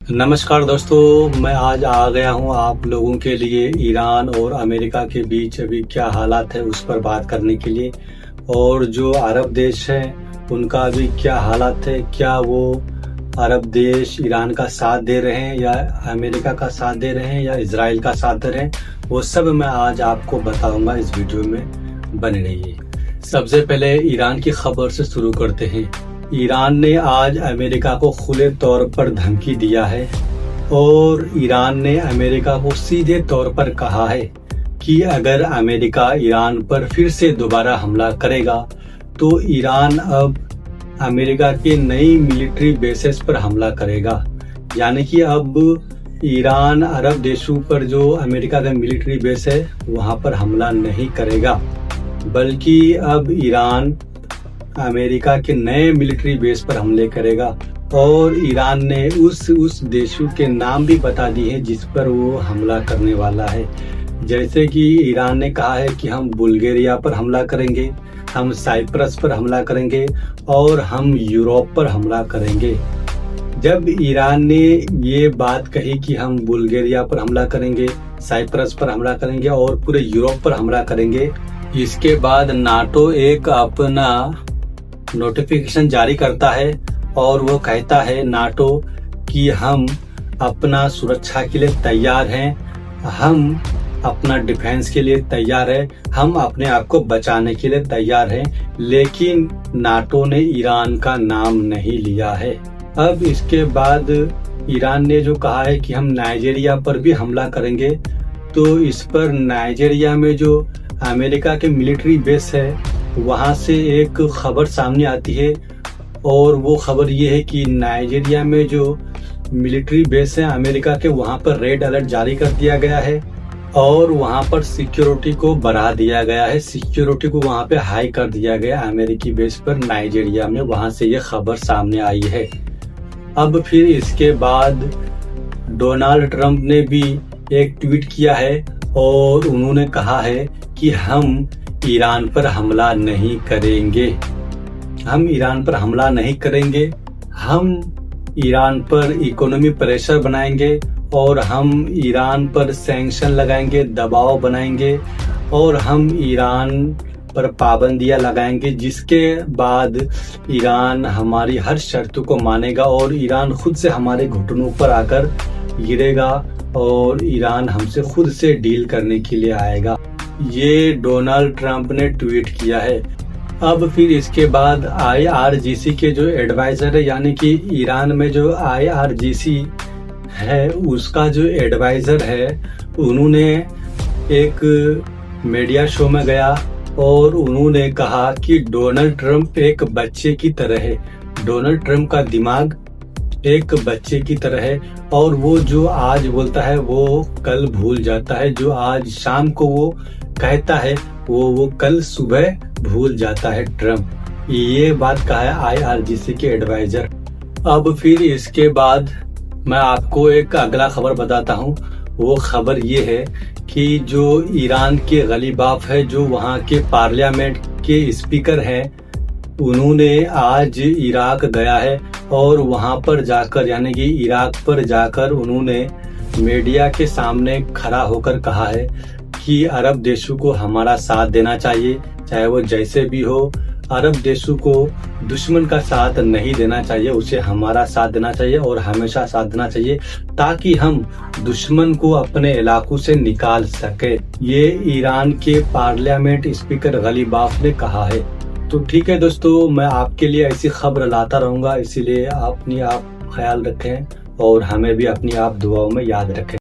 नमस्कार दोस्तों, मैं आज आ गया हूं आप लोगों के लिए ईरान और अमेरिका के बीच अभी क्या हालात है उस पर बात करने के लिए। और जो अरब देश हैं उनका अभी क्या हालात है, क्या वो अरब देश ईरान का साथ दे रहे हैं या अमेरिका का साथ दे रहे हैं या इजराइल का साथ दे रहे हैं, वो सब मैं आज आपको बताऊंगा इस वीडियो में। बने रहिए। सबसे पहले ईरान की खबर से शुरू करते हैं। ईरान ने आज अमेरिका को खुले तौर पर धमकी दिया है और ईरान ने अमेरिका को सीधे तौर पर कहा है कि अगर अमेरिका ईरान पर फिर से दोबारा हमला करेगा तो ईरान अब अमेरिका के नई मिलिट्री बेसेस पर हमला करेगा। यानी कि अब ईरान अरब देशों पर जो अमेरिका का मिलिट्री बेस है वहां पर हमला नहीं करेगा, बल्कि अब ईरान अमेरिका के नए मिलिट्री बेस पर हमले करेगा। और ईरान ने उस देशों के नाम भी बता दिए हैं जिस पर वो हमला करने वाला है। जैसे कि ईरान ने कहा है कि हम बुल्गारिया पर हमला करेंगे, हम साइप्रस पर हमला करेंगे और हम यूरोप पर हमला करेंगे। जब ईरान ने ये बात कही कि हम बुल्गारिया पर हमला करेंगे, साइप्रस पर हमला करेंगे और पूरे यूरोप पर हमला करेंगे, इसके बाद नाटो एक अपना नोटिफिकेशन जारी करता है और वो कहता है नाटो कि हम अपना सुरक्षा के लिए तैयार हैं, हम अपना डिफेंस के लिए तैयार है, हम अपने आप को बचाने के लिए तैयार हैं। लेकिन नाटो ने ईरान का नाम नहीं लिया है। अब इसके बाद ईरान ने जो कहा है कि हम नाइजीरिया पर भी हमला करेंगे, तो इस पर नाइजीरिया में जो अमेरिका के मिलिट्री बेस है वहां से एक खबर सामने आती है और वो खबर ये है कि नाइजीरिया में जो मिलिट्री बेस है अमेरिका के, वहां पर रेड अलर्ट जारी कर दिया गया है और वहां पर सिक्योरिटी को बढ़ा दिया गया है, सिक्योरिटी को वहां पे हाई कर दिया गया अमेरिकी बेस पर नाइजीरिया में। वहां से ये खबर सामने आई है। अब फिर इसके बाद डोनाल्ड ट्रंप ने भी एक ट्वीट किया है और उन्होंने कहा है कि हम ईरान पर हमला नहीं करेंगे, हम ईरान पर हमला नहीं करेंगे, हम ईरान पर इकोनॉमी प्रेशर बनाएंगे और हम ईरान पर सैंक्शन लगाएंगे, दबाव बनाएंगे और हम ईरान पर पाबंदियां लगाएंगे, जिसके बाद ईरान हमारी हर शर्त को मानेगा और ईरान खुद से हमारे घुटनों पर आकर गिरेगा और ईरान हमसे खुद से डील करने के लिए आएगा। ये डोनाल्ड ट्रंप ने ट्वीट किया है। अब फिर इसके बाद IRGC के जो एडवाइजर है, यानी कि ईरान में जो IRGC है उसका जो एडवाइजर है, उन्होंने एक मीडिया शो में गया और उन्होंने कहा कि डोनाल्ड ट्रंप एक बच्चे की तरह है, डोनाल्ड ट्रंप का दिमाग एक बच्चे की तरह है और वो जो आज बोलता है वो कल भूल जाता है, जो आज शाम को वो कहता है वो कल सुबह भूल जाता है ट्रंप। ये बात कहा है IRGC के एडवाइजर। अब फिर इसके बाद मैं आपको एक अगला खबर बताता हूँ। वो खबर ये है कि जो ईरान के गलीबाफ है, जो वहाँ के पार्लियामेंट के स्पीकर हैं, उन्होंने आज इराक गया है और वहां पर जाकर, यानी कि इराक पर जाकर उन्होंने मीडिया के सामने खड़ा होकर कहा है कि अरब देशों को हमारा साथ देना चाहिए, चाहे वो जैसे भी हो। अरब देशों को दुश्मन का साथ नहीं देना चाहिए, उसे हमारा साथ देना चाहिए और हमेशा साथ देना चाहिए, ताकि हम दुश्मन को अपने इलाकों से निकाल सके। ये ईरान के पार्लियामेंट स्पीकर गलीबाफ ने कहा है। तो ठीक है दोस्तों, मैं आपके लिए ऐसी खबर लाता रहूंगा, इसीलिए अपनी आप ख्याल रखें और हमें भी अपनी आप दुआओं में याद रखें।